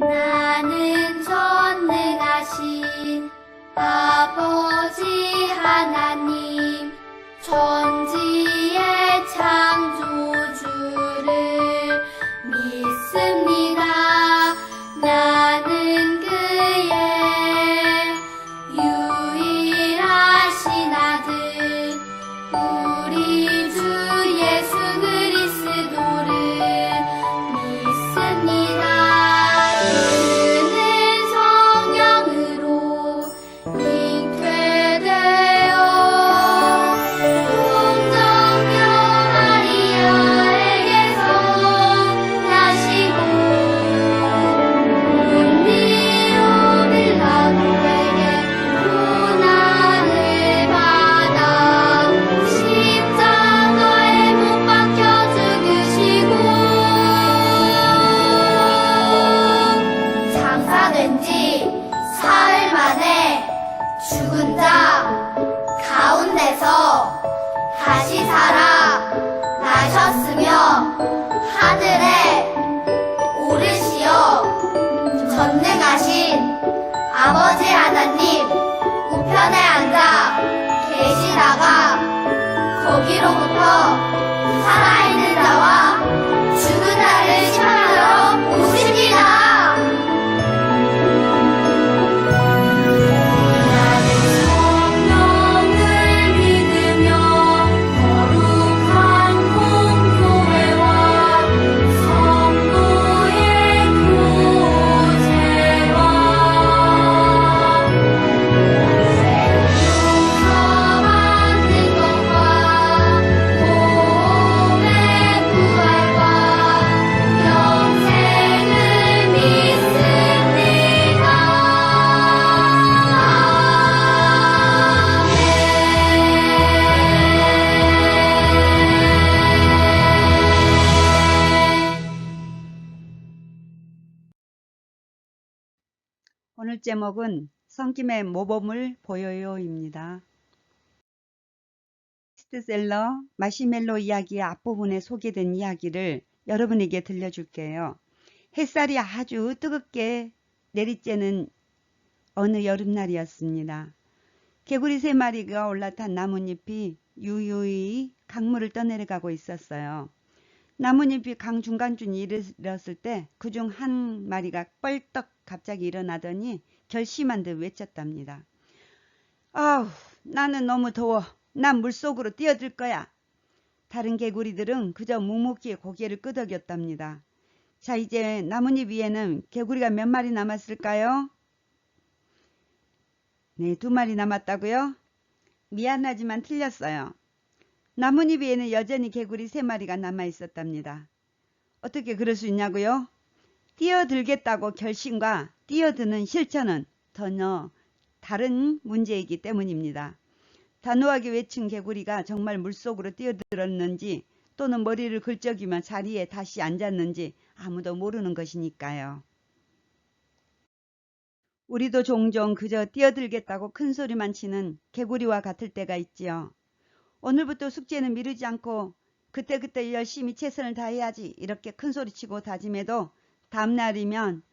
나는 전능하신 아버지 하나님, 천지의 창조주를 믿습니다. 나는 그의 유일하신 아들, 우리 주 예수 그리스도를 믿습니다. 그는 성령으로 잉태되어 동정녀 마리아에게서 나시고 본디오 빌라도에게 고난을 받아 십자가에 못 박혀 죽으시고 장사된 지 사흘 만에 죽은 자 가운데서 다시 살아 나셨으며 하늘에 오르시어 전능하신 아버지 하나님 우편에 앉아 계시다가 거기로부터 살아있는 자와 죽은 자를 심판하러 오십니다. 나는 성령을 믿으며 거룩한 공교회와 성도의 교제와 생명서 받는 것과 몸의 부활과 영생을 믿습니다. 오늘 제목은 성김의 모범을 보여요입니다. 베스트셀러 마시멜로 이야기의 앞부분에 소개된 이야기를 여러분에게 들려줄게요. 햇살이 아주 뜨겁게 내리쬐는 어느 여름날이었습니다. 개구리 3마리가 올라탄 나뭇잎이 유유히 강물을 떠내려가고 있었어요. 나뭇잎이 강 중간쯤 이르렀을 때 그중 한 마리가 뻘떡 갑자기 일어나더니 결심한 듯 외쳤답니다. 아우, 나는 너무 더워. 난 물속으로 뛰어들 거야. 다른 개구리들은 그저 묵묵히 고개를 끄덕였답니다. 자, 이제 나뭇잎 위에는 개구리가 몇 마리 남았을까요? 네, 2마리 남았다고요? 미안하지만 틀렸어요. 나뭇잎 위에는 여전히 개구리 3마리가 남아 있었답니다. 어떻게 그럴 수 있냐고요? 뛰어들겠다고 결심과 뛰어드는 실천은 전혀 다른 문제이기 때문입니다. 단호하게 외친 개구리가 정말 물속으로 뛰어들었는지 또는 머리를 긁적이며 자리에 다시 앉았는지 아무도 모르는 것이니까요. 우리도 종종 그저 뛰어들겠다고 큰 소리만 치는 개구리와 같을 때가 있지요. 오늘부터 숙제는 미루지 않고 그때그때 열심히 최선을 다해야지 이렇게 큰 소리치고 다짐해도 다음날이면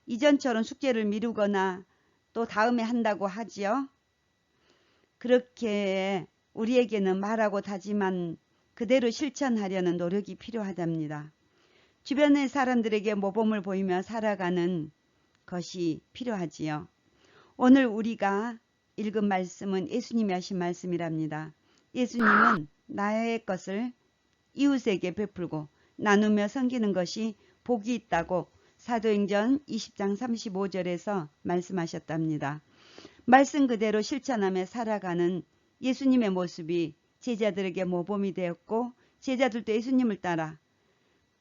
이전처럼 숙제를 미루거나 또 다음에 한다고 하지요. 그렇게 우리에게는 말하고 다짐한 그대로 실천하려는 노력이 필요하답니다. 주변의 사람들에게 모범을 보이며 살아가는 것이 필요하지요. 오늘 우리가 읽은 말씀은 예수님이 하신 말씀이랍니다. 예수님은 나의 것을 이웃에게 베풀고 나누며 섬기는 것이 복이 있다고 사도행전 20장 35절에서 말씀하셨답니다. 말씀 그대로 실천하며 살아가는 예수님의 모습이 제자들에게 모범이 되었고 제자들도 예수님을 따라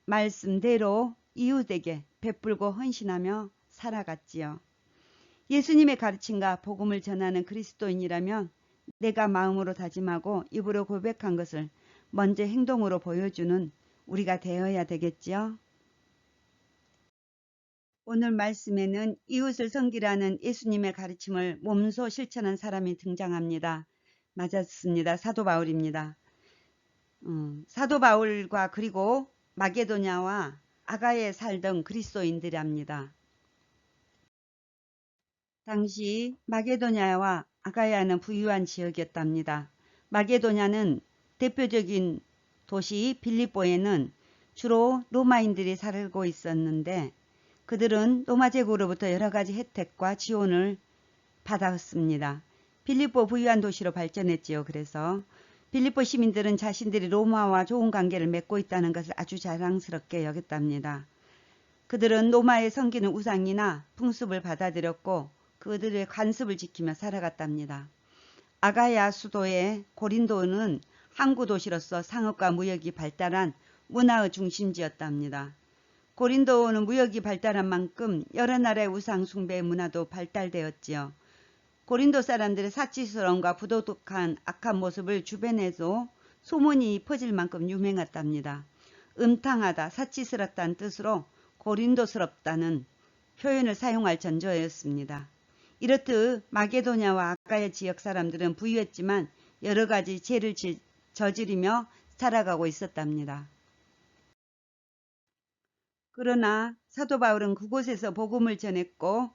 말씀대로 이웃에게 베풀고 헌신하며 살아갔지요. 예수님의 가르침과 복음을 전하는 그리스도인이라면 내가 마음으로 다짐하고 입으로 고백한 것을 먼저 행동으로 보여주는 우리가 되어야 되겠지요. 오늘 말씀에는 이웃을 섬기라는 예수님의 가르침을 몸소 실천한 사람이 등장합니다. 맞았습니다. 사도 바울입니다. 사도 바울과 그리고 마게도냐와 아가야에 살던 그리스도인들이랍니다. 당시 마게도냐와 아가야는 부유한 지역이었답니다. 마게도냐는 대표적인 도시 빌립보에는 주로 로마인들이 살고 있었는데 그들은 로마 제국으로부터 여러 가지 혜택과 지원을 받았습니다. 빌립보 부유한 도시로 발전했지요. 그래서 빌립보 시민들은 자신들이 로마와 좋은 관계를 맺고 있다는 것을 아주 자랑스럽게 여겼답니다. 그들은 로마의 섬기는 우상이나 풍습을 받아들였고 그들의 관습을 지키며 살아갔답니다. 아가야 수도의 고린도는 항구 도시로서 상업과 무역이 발달한 문화의 중심지였답니다. 고린도는 무역이 발달한 만큼 여러 나라의 우상 숭배 문화도 발달되었지요. 고린도 사람들의 사치스러움과 부도덕한 악한 모습을 주변에도 소문이 퍼질 만큼 유명했답니다. 음탕하다, 사치스럽다는 뜻으로 고린도스럽다는 표현을 사용할 전조였습니다. 이렇듯 마게도냐와 아가야 지역 사람들은 부유했지만 여러 가지 죄를 저지르며 살아가고 있었답니다. 그러나 사도 바울은 그곳에서 복음을 전했고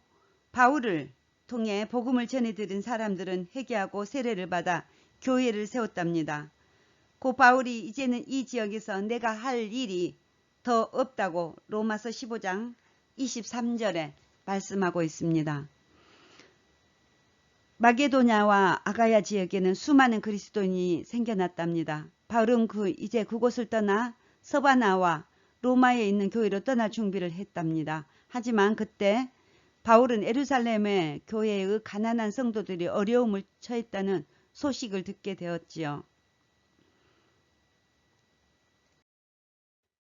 바울을 통해 복음을 전해드린 사람들은 회개하고 세례를 받아 교회를 세웠답니다. 고 바울이 이제는 이 지역에서 내가 할 일이 더 없다고 로마서 15장 23절에 말씀하고 있습니다. 마게도냐와 아가야 지역에는 수많은 그리스도인이 생겨났답니다. 바울은 이제 그곳을 떠나 서바나와 로마에 있는 교회로 떠날 준비를 했답니다. 하지만 그때 바울은 예루살렘의 교회의 가난한 성도들이 어려움을 처했다는 소식을 듣게 되었지요.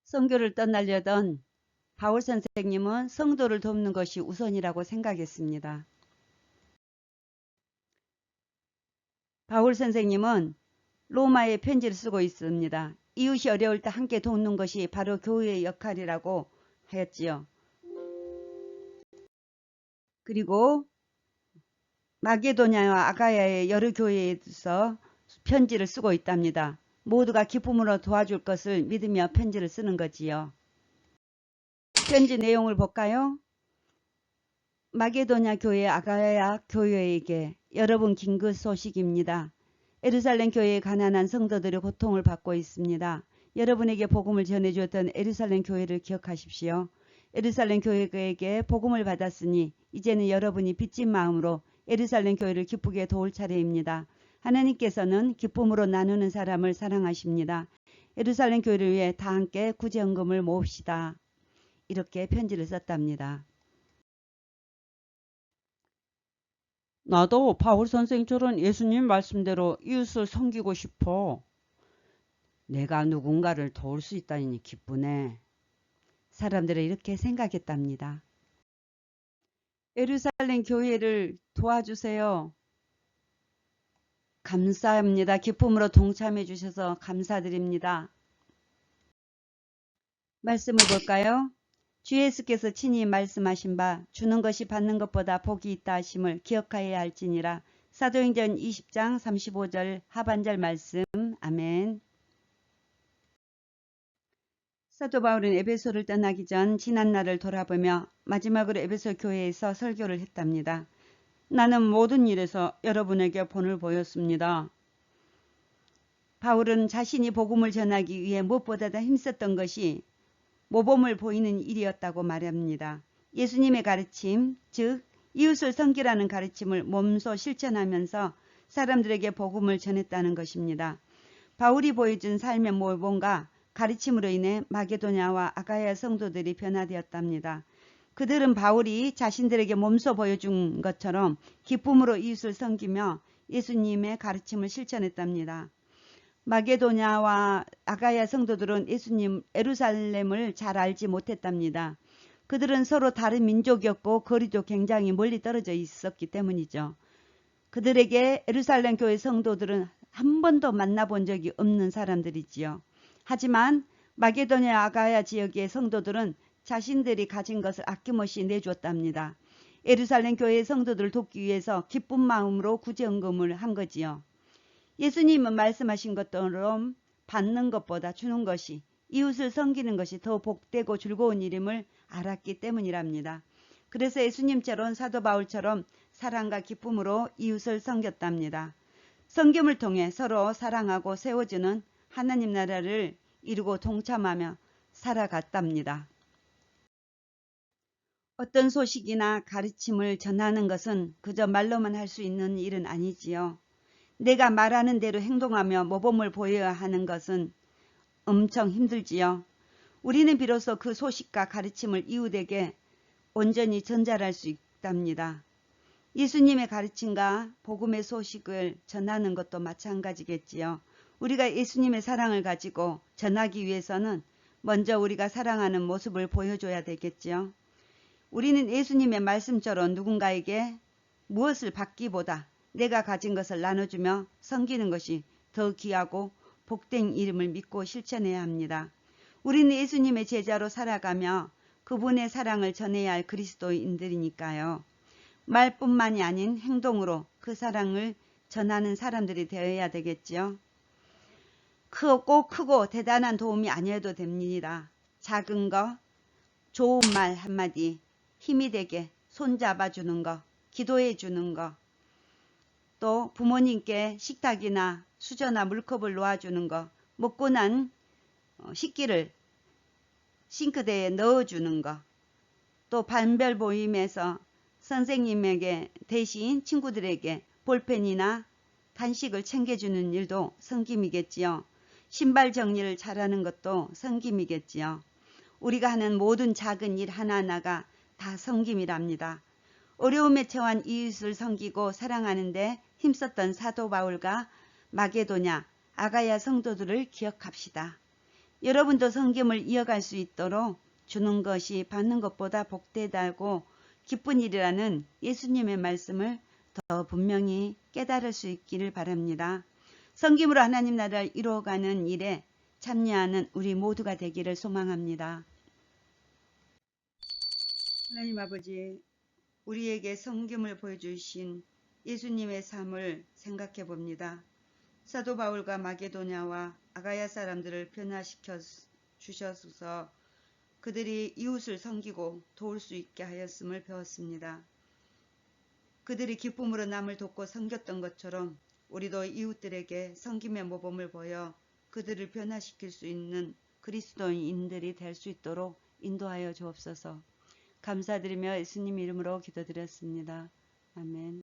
선교를 떠나려던 바울 선생님은 성도를 돕는 것이 우선이라고 생각했습니다. 바울 선생님은 로마에 편지를 쓰고 있습니다. 이웃이 어려울 때 함께 돕는 것이 바로 교회의 역할이라고 하였지요. 그리고 마게도냐와 아가야의 여러 교회에서 편지를 쓰고 있답니다. 모두가 기쁨으로 도와줄 것을 믿으며 편지를 쓰는 거지요. 편지 내용을 볼까요? 마게도냐 교회 아가야 교회에게 여러분 긴급 소식입니다. 예루살렘 교회의 가난한 성도들이 고통을 받고 있습니다. 여러분에게 복음을 전해주었던 예루살렘 교회를 기억하십시오. 예루살렘 교회에게 복음을 받았으니 이제는 여러분이 빚진 마음으로 예루살렘 교회를 기쁘게 도울 차례입니다. 하나님께서는 기쁨으로 나누는 사람을 사랑하십니다. 예루살렘 교회를 위해 다 함께 구제헌금을 모읍시다. 이렇게 편지를 썼답니다. 나도 바울 선생처럼 예수님 말씀대로 이웃을 섬기고 싶어. 내가 누군가를 도울 수 있다니 기쁘네. 사람들은 이렇게 생각했답니다. 예루살렘 교회를 도와주세요. 감사합니다. 기쁨으로 동참해 주셔서 감사드립니다. 말씀을 볼까요? 주 예수께서 친히 말씀하신 바 주는 것이 받는 것보다 복이 있다 하심을 기억하여야 할지니라. 사도행전 20장 35절 하반절 말씀. 아멘. 사도 바울은 에베소를 떠나기 전 지난날을 돌아보며 마지막으로 에베소 교회에서 설교를 했답니다. 나는 모든 일에서 여러분에게 본을 보였습니다. 바울은 자신이 복음을 전하기 위해 무엇보다도 힘썼던 것이 모범을 보이는 일이었다고 말합니다. 예수님의 가르침, 즉 이웃을 섬기라는 가르침을 몸소 실천하면서 사람들에게 복음을 전했다는 것입니다. 바울이 보여준 삶의 모범과 가르침으로 인해 마게도냐와 아가야 성도들이 변화되었답니다. 그들은 바울이 자신들에게 몸소 보여준 것처럼 기쁨으로 이웃을 섬기며 예수님의 가르침을 실천했답니다. 마게도냐와 아가야 성도들은 예루살렘을 잘 알지 못했답니다. 그들은 서로 다른 민족이었고 거리도 굉장히 멀리 떨어져 있었기 때문이죠. 그들에게 예루살렘 교회 성도들은 한 번도 만나본 적이 없는 사람들이지요. 하지만 마게도냐 아가야 지역의 성도들은 자신들이 가진 것을 아낌없이 내주었답니다. 예루살렘 교회의 성도들을 돕기 위해서 기쁜 마음으로 구제헌금을 한 거지요. 예수님은 말씀하신 것처럼 받는 것보다 주는 것이, 이웃을 섬기는 것이 더 복되고 즐거운 일임을 알았기 때문이랍니다. 그래서 예수님처럼 사도 바울처럼 사랑과 기쁨으로 이웃을 섬겼답니다. 섬김을 통해 서로 사랑하고 세워주는 하나님 나라를 이루고 동참하며 살아갔답니다. 어떤 소식이나 가르침을 전하는 것은 그저 말로만 할 수 있는 일은 아니지요. 내가 말하는 대로 행동하며 모범을 보여야 하는 것은 엄청 힘들지요. 우리는 비로소 그 소식과 가르침을 이웃에게 온전히 전달할 수 있답니다. 예수님의 가르침과 복음의 소식을 전하는 것도 마찬가지겠지요. 우리가 예수님의 사랑을 가지고 전하기 위해서는 먼저 우리가 사랑하는 모습을 보여줘야 되겠지요. 우리는 예수님의 말씀처럼 누군가에게 무엇을 받기보다 내가 가진 것을 나눠주며 섬기는 것이 더 귀하고 복된 이름을 믿고 실천해야 합니다. 우리는 예수님의 제자로 살아가며 그분의 사랑을 전해야 할 그리스도인들이니까요. 말뿐만이 아닌 행동으로 그 사랑을 전하는 사람들이 되어야 되겠지요. 꼭 크고 대단한 도움이 아니어도 됩니다. 작은 거, 좋은 말 한마디, 힘이 되게 손잡아주는 거, 기도해주는 거, 또 부모님께 식탁이나 수저나 물컵을 놓아주는 거, 먹고 난 식기를 싱크대에 넣어주는 거, 또 반별 모임에서 선생님에게 대신 친구들에게 볼펜이나 간식을 챙겨주는 일도 섬김이겠지요. 신발 정리를 잘하는 것도 섬김이겠지요. 우리가 하는 모든 작은 일 하나하나가 다 섬김이랍니다. 어려움에 처한 이웃을 섬기고 사랑하는데 힘썼던 사도 바울과 마게도냐, 아가야 성도들을 기억합시다. 여러분도 섬김을 이어갈 수 있도록 주는 것이 받는 것보다 복되다고 기쁜 일이라는 예수님의 말씀을 더 분명히 깨달을 수 있기를 바랍니다. 섬김으로 하나님 나라를 이루어가는 일에 참여하는 우리 모두가 되기를 소망합니다. 하나님 아버지, 우리에게 섬김을 보여주신 예수님의 삶을 생각해 봅니다. 사도 바울과 마게도냐와 아가야 사람들을 변화시켜 주셔서 그들이 이웃을 섬기고 도울 수 있게 하였음을 배웠습니다. 그들이 기쁨으로 남을 돕고 섬겼던 것처럼 우리도 이웃들에게 섬김의 모범을 보여 그들을 변화시킬 수 있는 그리스도인들이 될 수 있도록 인도하여 주옵소서. 감사드리며 예수님 이름으로 기도드렸습니다. 아멘.